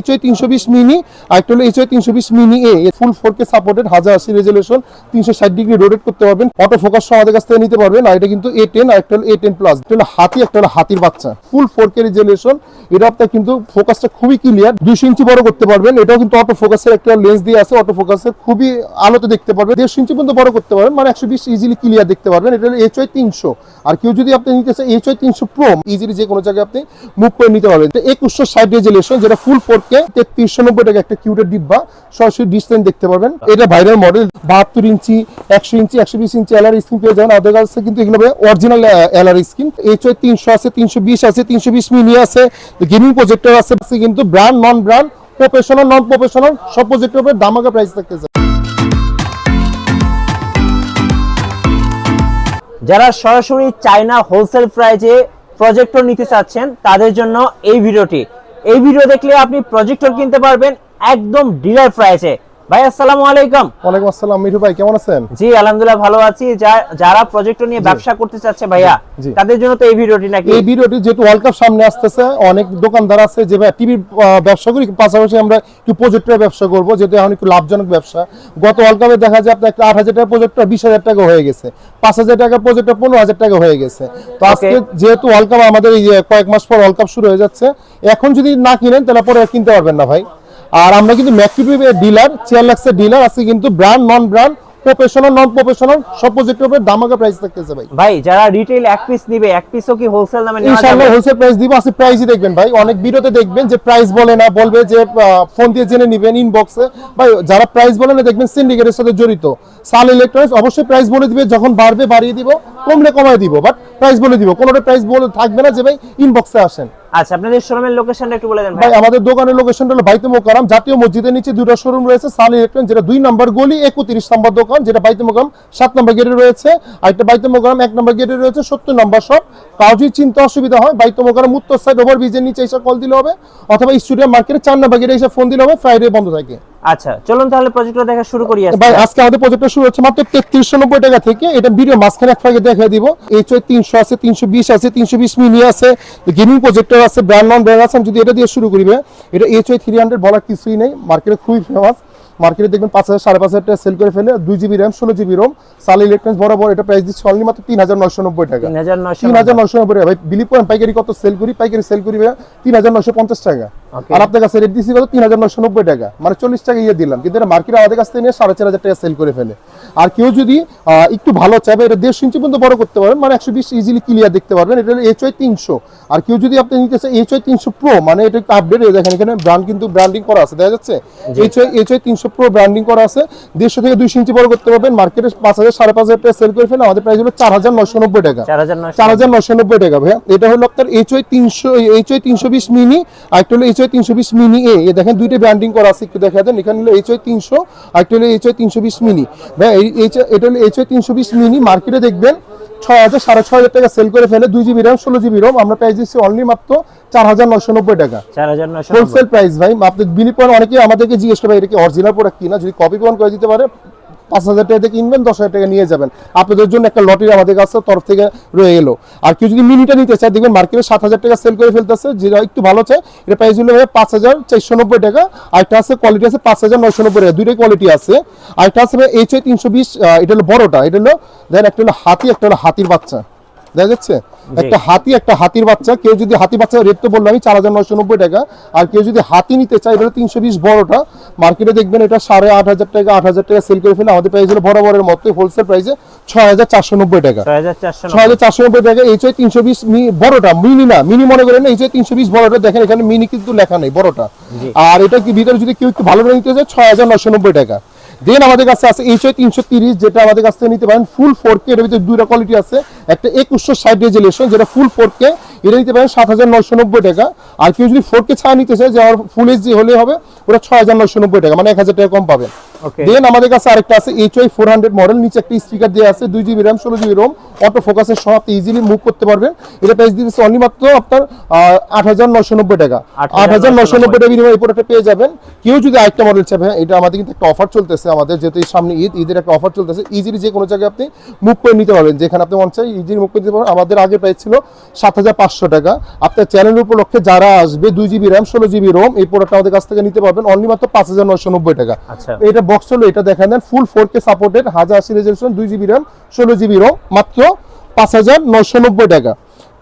HY 320 mini আর একটা হলো HY 320 mini এ ফুল 4K supported 1080 resolution 360 degree rotate করতে পারবেন, অটো ফোকাস আমাদের কাছ থেকে নিতে পারবেন। আর এটা কিন্তু A10 আর একটা হলো A10 প্লাস, এটা হলো হাতি, একটা হলো হাতির বাচ্চা, ফুল 4K রেজোলিউশন। এটা আপনার কিন্তু ফোকাসটা খুবই ক্লিয়ার, 200 ইঞ্চি বড় করতে পারবেন। এটাও কিন্তু অটো ফোকাসের একটা লেন্স দিয়ে আছে, অটো ফোকাসের খুবই আলোতে দেখতে পারবেন, 150 ইঞ্চি পর্যন্ত বড় করতে পারবেন, মানে 120 ইজিলি ক্লিয়ার দেখতে পারবেন। এটা হলো HY 300। আর কেউ যদি আপনি নিতে চান HY 300 প্রো, ইজিলি যে কোনো জায়গায় আপনি মুভ করে নিতে পারবেন। 2160 রেজোলিউশন, যেটা ফুল 4K, 3390 টাকা একটা কিউটের ডিব্বা, সরাসরি ডিসপ্লে দেখতে পারবেন। এটা ভাইরাল মডেল, 72 ইঞ্চি 100 ইঞ্চি 120 ইঞ্চি এলআর স্ক্রিন পেয়ে যাবেন। আমাদের কাছে কিন্তু এগুলো অরিজিনাল এলআর স্ক্রিন। HY 300 আছে, 320 আছে, 320 মিনি আছে, গেমিং প্রজেক্টর আছে, কিন্তু ব্র্যান্ড নন ব্র্যান্ড, প্রফেশনাল নন প্রফেশনাল সব প্রজেক্টরের দামাকা প্রাইস থাকতেছে। যারা সরাসরি চায়না হোলসেল প্রাইজে প্রজেক্টর নিতে চাচ্ছেন তাদের জন্য এই ভিডিও দেখলে আপনি প্রজেক্টর কিনতে পারবেন একদম ডিলার প্রাইসে। ভাই আসসালামু আলাইকুম। ওয়ালাইকুম আসসালাম। মিঠু ভাই কেমন আছেন? জি আলহামদুলিল্লাহ ভালো আছি। যারা প্রজেক্টর নিয়ে ব্যবসা করতে চাচ্ছে ভাইয়া, তাদের জন্য তো এই ভিডিওটি নাকি? এই ভিডিওটি যেহেতু ওয়ার্ল্ড কাপ সামনে আসতেছে, অনেক দোকানদার আছে যে ভাই টিভির ব্যবসা করি, পাশাপাশি আমরা একটু প্রজেক্টরের ব্যবসা করব, যেহেতু এখন একটু লাভজনক ব্যবসা। গত ওয়ার্ল্ড কাপে দেখা যায় আপনার একটা 8000 টাকা প্রজেক্টর 20000 টাকা হয়ে গেছে, 5000 টাকা প্রজেক্টর 15000 টাকা হয়ে গেছে। তো আজকে যেহেতু ওয়ার্ল্ড কাপ আমাদের এই কয়েক মাস পর ওয়ার্ল্ড কাপ শুরু হয়ে যাচ্ছে, এখন যদি না কিনেন তাহলে পরে কিনতে পারবেন না ভাই। আর আমরা কিন্তু ম্যাকটিভির ডিলার, চেয়ারলাক্সের ডিলার আছে, কিন্তু ব্র্যান্ড নন ব্র্যান্ড, প্রফেশনাল নন প্রফেশনাল সব প্রজেক্টরের দামাকা প্রাইস থাকতেছে ভাই। ভাই যারা রিটেইল এক পিস নিবে, এক পিসও কি হোলসেল দামে নেওয়া যাবে? ইনশাআল্লাহ হোলসেল প্রাইস দিব। আছে প্রাইসই দেখবেন ভাই, অনেক ভিডিওতে দেখবেন যে প্রাইস বলে না, বলবে যে ফোন দিয়ে জেনে নেবেন ইনবক্সে। ভাই যারা প্রাইস বলে না দেখবেন সিন্ডিকেটের সাথে জড়িত। সাল ইলেকট্রনিক্স অবশ্যই প্রাইস বলে দিবে, যখন বাড়বে বাড়িয়ে দিব, কমলে কমায় দিব, বাট প্রাইস বলে দিব। কোনোটা প্রাইস বলে থাকবে না যে ভাই ইনবক্সে আসেন। আচ্ছা, আপনাদের শোরুমের লোকেশনটা একটু বলে দেন ভাই। আমাদের দোকানের লোকেশনটা হলো বাইতুল মোকাররম জাতীয় মসজিদের নিচে দুটো শোরুম রয়েছে। সাল ইলেকট্রনিক্স যেটা 2 নম্বর গলি 31 নম্বর দোকান, যেটা বাইতুল মোকাররম 7 নম্বর গেটে রয়েছে। আর একটা বাইতুল মোকাররম 1 নম্বর গেটে রয়েছে 70 নম্বর শপ। কাউ যদি চিন্তা অসুবিধা হয়, বাইতুল মোকাররম উত্তর সাইড ওভারব্রিজের নিচে এসে কল দিলে হবে, অথবা স্টুডিও মার্কেটে 4 নম্বর গেটে এসে ফোন দিলে হবে, ফ্রাইডে বন্ধ থাকে। আচ্ছা চলুন তাহলে প্রজেক্টর দেখা শুরু করি। ভাই আজকে আমাদের প্রজেক্টর শুরু হচ্ছে মাত্র 3390 টাকা থেকে। এটা ভিডিও মাঝখানে এক ফাঁকে দেখিয়ে দিব। HY 300 আছে, 320 আছে, 320 মিনি আছে, গেমিং প্রজেক্টর আছে, ব্র্যান্ড নন ব্র্যান্ড আছে। যদি এটা দিয়ে শুরু করিবে, এটা HY 300 বলার কিছুই নেই, মার্কেটে খুবই ফেমাস। মার্কেটে দেখবেন 5000 5500 টাকা সেল করে ফেলে, 2GB র্যাম 16GB রোম। সাল ইলেকট্রনিক্স বরাবর এটা প্রাইস দিচ্ছে অনলি মাত্র 3990 টাকা। 3990 টাকা ভাই। বিলিভ করেন পাইকারি কত সেল করি? পাইকারি সেল করি 3950 টাকা। আর আপনার কাছে রেট দিচ্ছি কত? 3990 টাকা, মানে 40 টাকা ইয়ে দিলাম। কিন্তু এটা মার্কেটে আমাদের কাছ থেকে নিয়ে 4500 টাকা সেল করে ফেলে। আর কেউ যদি একটু ভালো চাইবে, এটা 150 ইঞ্চি পর্যন্ত বড় করতে পারবেন, মানে 120 ইজিলি ক্লিয়ার দেখতে পারবেন। এটা হলো HY 300। আর কেউ যদি আপনি নিতে চান HY 300 প্রো, মানে এটা একটু আপডেট, দেখেন এখানে ব্র্যান্ড কিন্তু ব্র্যান্ডিং করা আছে, দেখা যাচ্ছে। HY 300 প্রো ব্র্যান্ডিং করা আছে, 150 থেকে 200 ইঞ্চি বড় করতে পারবেন। মার্কেটে 5000 5500 টাকা সেল করে ফেলে, আমাদের প্রাইস হলো 4990 টাকা। 4990 টাকা ভাই। এটা হলো আপনার HY 320 মিনি, আর একটা হলো HY 320 মিনি এ। দেখেন দুইটা ব্র্যান্ডিং করা আছে, একটু দেখা দেন। এখানে হলো HY 300 আর একটা হলো HY 320 মিনি। ভাই এটা হলো HY 320 মিনি, মার্কেটে দেখবেন 6000 6500 টাকা সেল করে ফেলে, 2GB র্যাম 16GB রোম। আমরা প্রাইস দিচ্ছি অনলি মাত্র 4990 টাকা, 4990 হোলসেল প্রাইস ভাই। আপনি বিলিভ করেন, অনেকে আমাদেরকে জিজ্ঞেস করে এটা কি অরিজিনাল প্রোডাক্ট কিনা, যদি কপি প্রমাণ করে দিতে পারে 5000 টাকা দিয়ে কিনবেন, 10000 টাকা নিয়ে যাবেন। আপনাদের জন্য একটা লটারি আমাদের কাছে তরফ থেকে রয়ে এলো। আর কেউ যদি মিনিটা নিতে চায়, দেখবেন মার্কেটে 7000 টাকা সেল করে ফেলতেছে। যেটা একটু ভালো চায়, এটা প্রাইস হলো 5490 টাকা। আর একটা আছে কোয়ালিটি আছে 5990 টাকা, দুইটাই কোয়ালিটি আছে। আর একটা আছে HY 320, এটা হলো বড়টা, এটা হলো দেন একটা হলো হাতি, একটা হলো হাতির বাচ্চা, দেখা যাচ্ছে। একটা হাতি, একটা হাতির বাচ্চা। কেউ যদি হাতি বাচ্চা রেট তো বললাম 4990 টাকা। আর কেউ যদি হাতি নিতে চায়, এটা 320 বড়টা, মার্কেটে দেখবেন এটা 8500 টাকা 8000 টাকা সেল করে ফেলে। আমাদের প্রাইস হলো বরাবরের মতো হোলসেল প্রাইসে 6490 টাকা, 6490 টাকা। HY 320 বড়টা, মিনি না, মিনি মনে করেন না, HY 320 বড়টা। দেখেন এখানে মিনি কিন্তু লেখা নেই, বড়টা। আর এটা কি ভিতরে যদি কেউ একটু ভালো করে নিতে চায় 6990 টাকা। দেন আমাদের কাছে আছে HY 330, যেটা আমাদের কাছ থেকে নিতে পারেন ফুল 4K। এর ভিতরে দুইটা কোয়ালিটি আছে, একটা 2160 রেজোলিউশন, যেটা ফুল 4K, এটা নিতে পারেন 7990 টাকা। আর কেউ যদি 4K ছাড়া নিতে চায়, যে আমার ফুল HD হলে হবে, ওটা 6990 টাকা, মানে 1000 টাকা কম পাবেন। Okay. দেন আমাদের কাছে আরেকটা আছে HY 400 মডেল, নিচে একটা স্পিকার দেওয়া আছে, 2GB RAM 16GB ROM, auto ফোকাসের সহ আপনি ইজিলি মুভ করতে পারবেন। এটা প্রাইস দিতেছে অনলি মাত্র আপনার 8,990 টাকা। 8,990 টাকা বিনিময়ে এই প্রোডাক্টটা পেয়ে যাবেন। কেউ যদি আরেকটা মডেল চাবে, এটা আমাদের কিন্তু একটা অফার চলতেছে, আমাদের যেহেতু এই সামনে ঈদের একটা অফার চলতেছে, ইজিলি যে কোনো জায়গায় আপনি মুভ করে নিতে পারবেন, যেখানে আপনি মন চাই ইজিলি মুভ করে নিতে পারবেন। আমাদের আগে প্রাইস ছিল 7,500 টাকা। আপনার চ্যানেল উপলক্ষে যারা আসবে 2GB RAM 16GB ROM এই প্রোডাক্টটা আমাদের কাছ থেকে নিতে পারবেন অনলি মাত্র 5,990 টাকা। আচ্ছা, এটা বক্স হলো, এটা দেখেন দেন ফুল 4K supported 1080 resolution 2GB RAM 16GB ROM মাত্র 5,990 টাকা।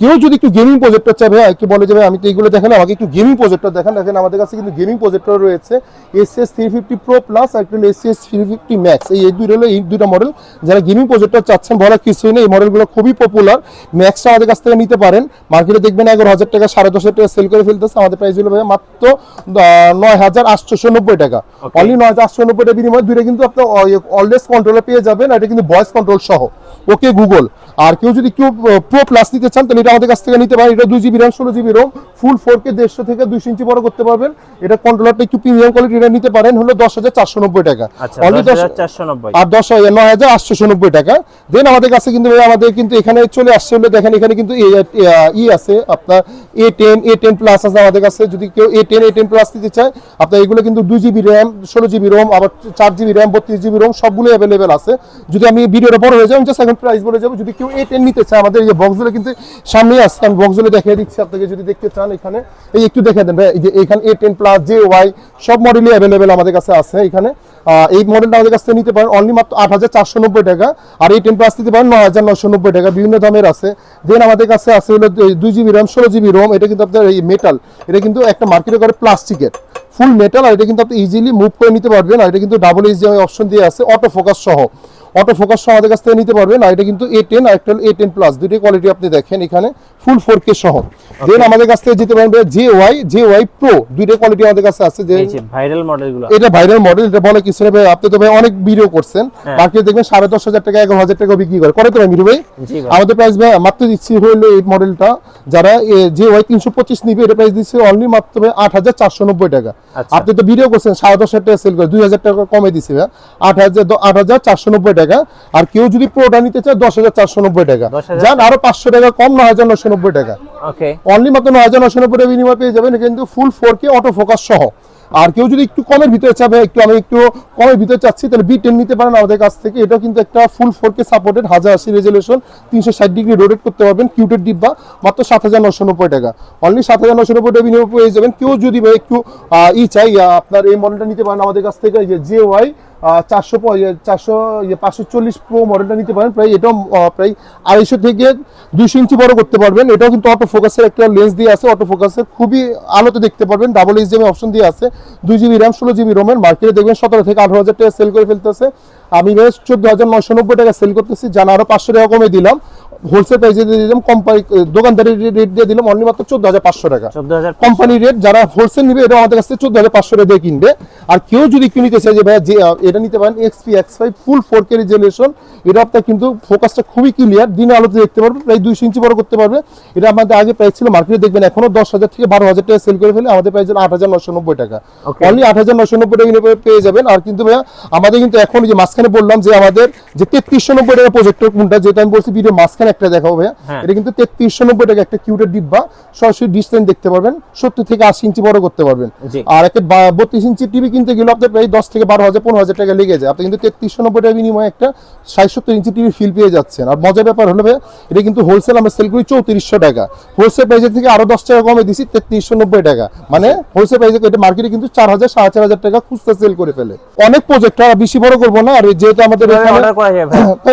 কেউ যদি একটু গেমিং প্রজেক্টর চায়, ভাই কি বলে যাবে আমি তো এইগুলো দেখেন, আমাকে একটু গেমিং প্রজেক্টর দেখেন। দেখেন আমাদের কাছে কিন্তু গেমিং প্রজেক্টর রয়েছে SS 350 Pro প্লাস আর একটা SS 350 Max, এই দুইটা মডেল। যারা গেমিং প্রজেক্টর চাচ্ছেন বলার কিছুই নেই, এই মডেলগুলো খুবই পপুলার। ম্যাক্সটা আমাদের কাছ থেকে নিতে পারেন, মার্কেটে দেখবেন 11,000 টাকা 10,500 টাকা সেল করে ফেলতেছে। আমাদের প্রাইস হলো ভাই মাত্র 9,890 টাকা। অনলি 9,890 টাকা বিনিময়ে দুইটা কিন্তু আপনি অলওয়েজ কন্ট্রোলার পেয়ে যাবেন, আর এটা কিন্তু ভয়েস কন্ট্রোল সহ ওকে গুগল। আর কেউ যদি একটু প্রো প্লাস নিতে চান তাহলে এটা আমাদের কাছ থেকে নিতে পারেন। এটা 2GB RAM 16GB ROM ফুল 4K 150 থেকে 200 ইঞ্চি বড় করতে পারবেন। এটা কন্ট্রোলারটা একটু প্রিমিয়াম কোয়ালিটি, এটা নিতে পারেন হলো 10,490 টাকা। আচ্ছা, অনলি 10,490 আর 9,890 টাকা। দেন আমাদের কাছে কিন্তু আমাদের কিন্তু এখানে চলে আসছে হলো, দেখেন এখানে কিন্তু আছে আপনার A10 প্লাস আছে আমাদের কাছে। যদি কেউ A10 প্লাস নিতে চায় আপনার এগুলো কিন্তু 2GB RAM 16GB ROM আবার 4GB RAM 32GB ROM সবগুলো অ্যাভেলেবেল আছে। যদি আমি ভিডিওটা বড় হয়ে যায় জাস্ট এখন প্রাইস বলে যাবো। যদি কেউ A10 নিতে চায় আমাদের এই বক্সগুলো কিন্তু সামনেই আসছে, আমি বক্সগুলো দেখিয়ে দিচ্ছি আপনাকে যদি দেখতে চান। এখানে এই একটু দেখে দেন ভাই, এই যে এখানে A10 প্লাস JY সব মডেলই অ্যাভেলেবেল আমাদের কাছে আছে এখানে। এই মডেলটা আমাদের কাছ থেকে নিতে পারেন অনলি মাত্র 8,490 টাকা, আর A10 প্লাস নিতে পারেন 9,990 টাকা, বিভিন্ন দামের আছে। দেন আমাদের কাছে আছে হলো 2GB RAM 16GB ROM, এটা কিন্তু আপনার এই মেটাল, এটা কিন্তু একটা মার্কেটে করে প্লাস্টিকের ফুল মেটাল, আর এটা কিন্তু আপনি ইজিলি মুভ করে নিতে পারবেন। আর এটা কিন্তু ডাবল HDMI অপশন দিয়ে আছে, অটো ফোকাস সহ আমাদের কাছ থেকে নিতে পারবেন। আর এটা কিন্তু A10 আর একটা A10 প্লাস, দুটোই কোয়ালিটি আপনি দেখেন এখানে ফুল 4K সহ। দেন আমাদের কাছ থেকে যেতে পারবেন JY Pro, দুইটা কোয়ালিটি আমাদের কাছে আছে। যে এই যে ভাইরাল মডেলগুলো, এটা ভাইরাল মডেল, এটা বলে কিছু না ভাই, আপনি তো ভাই অনেক ভিডিও করছেন, মার্কেটে দেখবেন 10,500 টাকা 11,000 টাকা বিক্রি করে তো ভাই মিরু ভাই। আমাদের প্রাইস ভাই মাত্র দিচ্ছি হলো এই মডেলটা যারা JY 325 নিবে, এটা প্রাইস দিচ্ছে অনলি মাত্র 8,490 টাকা। আপনি তো ভিডিও করছেন 10,500 টাকা সেল করে 2,000 টাকা কমে দিছি ভাই, 8,490 টাকা। আর কেউ যদি প্রোটা নিতে চায় 10,490 টাকা, যান আরো 500 টাকা কম 9,990 টাকা। ওকে, অনলি মাত্র 9,990 টাকা বিনিময় পেয়ে যাবেন, কিন্তু ফুল 4K অটো ফোকাস সহ। আর কেউ যদি একটু কমের ভিতরে চাবে, আমি একটু কমের ভিতরে চাচ্ছি, তাহলে B10 নিতে পারেন আমাদের কাছ থেকে। এটা কিন্তু একটা ফুল 4K supported 1080 resolution 360 degree rotate করতে পারবেন, কিউটেড ডিব্বা, মাত্র 7,990 টাকা। অনলি 7,990 টাকা বিনিময় পেয়ে যাবেন। কেউ যদি ভাই একটু চাই আপনার এই মডেলটা নিতে পারেন আমাদের কাছ থেকে, যে JY 540 প্রো মডেলটা নিতে পারেন। প্রায় এটাও প্রায় 250 থেকে 200 ইঞ্চি বড় করতে পারবেন। এটাও কিন্তু অটো ফোকাসের একটা লেন্স দিয়ে আছে, অটো ফোকাসের খুবই আলোতে দেখতে পারবেন, ডাবল HDMI অপশন দিয়ে আছে। 2GB RAM 16GB ROM এর মার্কেটে দেখবেন 17 থেকে 18,000 টাকা সেল করে ফেলতেছে। আমি বেশ 14,990 টাকা সেল করতেছি, জানা আরো 500 টাকা কমে দিলাম। হোলসেল প্রাইসে দিয়ে দিলাম, কোম্পানি দোকানদারি রেট দিয়ে দিলাম অনলি মাত্র 14,500 টাকা কোম্পানি রেট। যারা হোলসেল নিবে এটা আমাদের কাছে 14,500 টাকা দিয়ে কিনবে। আর কেউ যদি একটু নিতে চায় যে ভাই এটা নিতে পারেন XP X5 ফুল 4K রেজোলিউশন, এটা আপনার কিন্তু ফোকাসটা খুবই ক্লিয়ার, দিনে আলোতে দেখতে পারবে, প্রায় 200 ইঞ্চি বড় করতে পারবে। এটা আমাদের আগে প্রাইস ছিল মার্কেটে দেখবেন এখনো 10,000 থেকে 12,000 টাকা সেল করে ফেলে, আমাদের প্রাইস হলো 8,990 টাকা। অনলি 8,990 টাকা পেয়ে যাবেন। আর কিন্তু ভাইয়া আমাদের কিন্তু এখন যে মাঝখানে বললাম যে আমাদের যে 3,390 টাকা প্রজেক্টর কোনটা, যেটা আমি বলছি ভিডিও মাঝখানে একটা দেখাবো ভাইয়া, এটা কিন্তু 3,390 টাকা একটা কিউটেড ডিব্বা, সরাসরি ডিসপ্লে দেখতে পারবেন, 70 থেকে 80 ইঞ্চি বড় করতে পারবেন। আর একটা 32 ইঞ্চি টিভি কিনতে গেলে আপনার প্রায় 10 থেকে 12,000 15,000 টাকা লেগে যায়। আপনি কিন্তু 3,390 টাকা বিনিময়ে একটা 60-70 ইঞ্চি টিভি ফিল পেয়ে যাচ্ছেন। আর মজার ব্যাপার হলো ভাই, এটা কিন্তু হোলসেল আমরা সেল করি 3,400 টাকা, হোলসেল প্রাইসের থেকে আরো 10 টাকা কমে দিছি 3,390 টাকা, মানে হোলসেল প্রাইসে এটা মার্কেটে কিন্তু 4,000 4,500 টাকা খুচরা সেল করে ফেলে। অনেক প্রজেক্টর বেশি বড় করবো না, আর যেহেতু আমাদের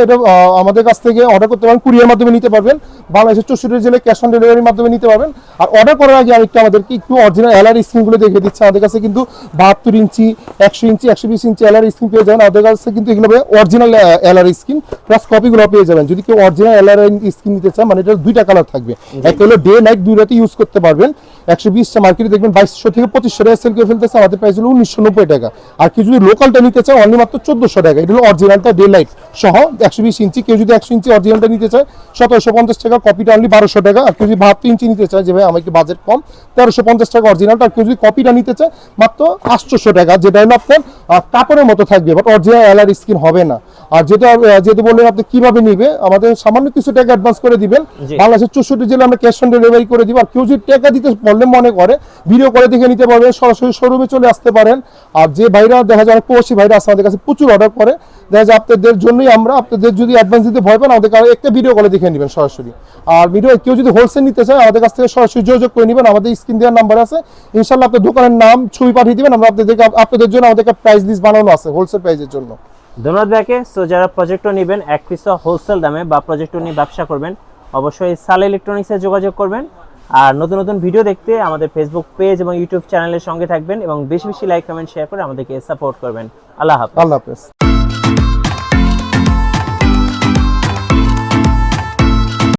এটা আমাদের কাছ থেকে অর্ডার করতে পারেন, কুরিয়ার মাধ্যমে নিতে পারবেন, বাংলাদেশের 64 জেলায় ক্যাশ অন ডেলিভারির মাধ্যমে নিতে পারবেন। আর অর্ডার করার আগে আরেকটা আমাদেরকে একটু অরিজিনাল এলআর স্ক্রিনগুলো দেখে দিচ্ছে। আমাদের কাছে কিন্তু 72 ইঞ্চি 100 ইঞ্চি 120 ইঞ্চি এলআর স্ক্রিন পেয়ে যাবেন। আমাদের কাছে কিন্তু এগুলো অরিজিনাল এলআর স্ক্রিন প্লাস কপিগুলো পেয়ে যাবেন। যদি কেউ অরিজিনাল এলআর স্ক্রিন নিতে চান, মানে এটা দুইটা কালার থাকবে, একটা হলো ডে নাইট দুই রাতে ইউজ করতে পারবেন। 120 মার্কেটে দেখবেন 2200 থেকে 2500 টাকা সেল করে ফেলতেছে, আমাদের প্রাইস হলো 1990 টাকা। আর কেউ যদি লোকালটা নিতে চায় অনলি মাত্র 1400 টাকা, এটা হলো অরিজিনালটা ডে লাইট সহ 120 ইঞ্চি। কেউ যদি 100 ইঞ্চি অরিজিনালটা নিতে চায় 1750 টাকা, কপিটা অনলি 1200 টাকা। আর কেউ যদি 72 ইঞ্চি নিতে চায় যে ভাই আমার একটু বাজেট কম, 1350 টাকা অরিজিনালটা। আর কেউ যদি কপিটা নিতে চায় মাত্র 800 টাকা, যেটা হলো আপনার কাপড়ের মতো থাকবে, বাট অরিজিনাল এলআর স্কিন হবে না। আর যেটা বললেন আপনি কিভাবে নিবে, আমাদের সামান্য কিছু টাকা অ্যাডভান্স করে দিবেন, জি। বাংলাদেশের 64 জেলা আমরা ক্যাশ অন ডেলিভারি করে দিব। আর কেউ যদি টাকা দিতে প্রবলেম মনে করে, ভিডিও করে দেখে নিতে পারবেন, সরাসরি শোরুমে চলে আসতে পারেন। আর যে ভাইরা দেখা যায় অনেক প্রবাসী ভাইরা আছে আমাদের কাছে প্রচুর অর্ডার করে, দেখা যায় আপনাদের জন্যই আমরা, আপনাদের যদি অ্যাডভান্স দিতে ভয় পান আমাদের কাছে একটা ভিডিও কলে দেখে নেবেন সরাসরি। আর ভিডিও কেউ যদি হোলসেল নিতে চায় আমাদের কাছ থেকে সরাসরি যোগাযোগ করে নেবেন, আমাদের স্ক্রিন দেওয়ার নাম্বার আছে, ইনশাল্লাহ আপনার দোকানের নাম ছবি পাঠিয়ে দিবেন, আমরা আপনাদের জন্য আমাদের একটা প্রাইস লিস্ট বানানো আছে হোলসেল প্রাইসের জন্য। ধন্যবাদ ভাইকে। সো যারা প্রজেক্টর নেবেন এক পিস হোলসেল দামে বা প্রজেক্টর নিয়ে ব্যবসা করবেন, অবশ্যই সাল ইলেকট্রনিক্সে যোগাযোগ করবেন। আর নতুন নতুন ভিডিও দেখতে আমাদের ফেসবুক পেজ এবং ইউটিউব চ্যানেলের সঙ্গে থাকবেন এবং বেশি বেশি লাইক কমেন্ট শেয়ার করে আমাদেরকে সাপোর্ট করবেন। আল্লাহ হাফেজ। আল্লাহ হাফেজ।